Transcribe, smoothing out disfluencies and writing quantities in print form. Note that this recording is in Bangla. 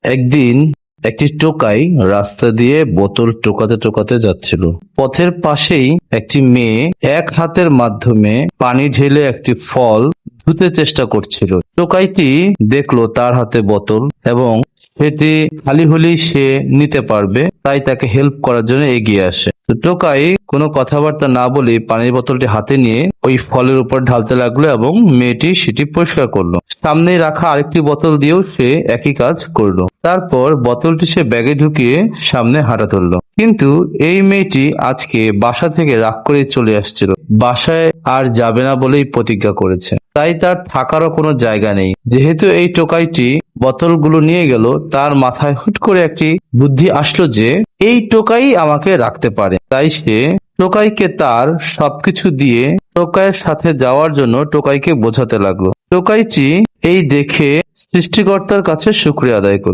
একদিন একটি টোকাই রাস্তা দিয়ে বোতল টোকাতে টোকাতে যাচ্ছিল। পথের পাশেই একটি মেয়ে এক হাতের মাধ্যমে পানি ঢেলে একটি ফল ধুতে চেষ্টা করছিল। টোকাইটি দেখলো তার হাতে বোতল এবং সেটি খালি হলেই সে নিতে পারবে, তাই তাকে হেল্প করার জন্য এগিয়ে আসে। তো টোকাই কোনো কথাবার্তা না বলে পানির বোতলটি হাতে নিয়ে ওই ফলের উপর ঢালতে লাগলো এবং মেয়েটি সেটি পরিষ্কার করলো। সামনে রাখা আরেকটি বোতল দিয়েও সে একই কাজ করলো। তারপর বোতলটি সে ব্যাগে ঢুকিয়ে সামনে হাঁটা ধরলো। কিন্তু এই মেয়েটি আজকে বাসা থেকে রাগ করে চলে আসছিল। বাসায় আর যাবে না বলেই প্রতিজ্ঞা করেছে, তাই তার থাকারও কোনো জায়গা নেই। যেহেতু এই টোকাইটি বোতলগুলো নিয়ে গেল, তার মাথায় হুট করে একটি বুদ্ধি আসলো যে এই টোকাই আমাকে রাখতে পারে। তাই সে টোকাইকে তার সবকিছু দিয়ে টোকাইয়ের সাথে যাওয়ার জন্য টোকাইকে বোঝাতে লাগলো। টোকাইটি এই দেখে সৃষ্টিকর্তার কাছে শুকরিয়া আদায় করলো।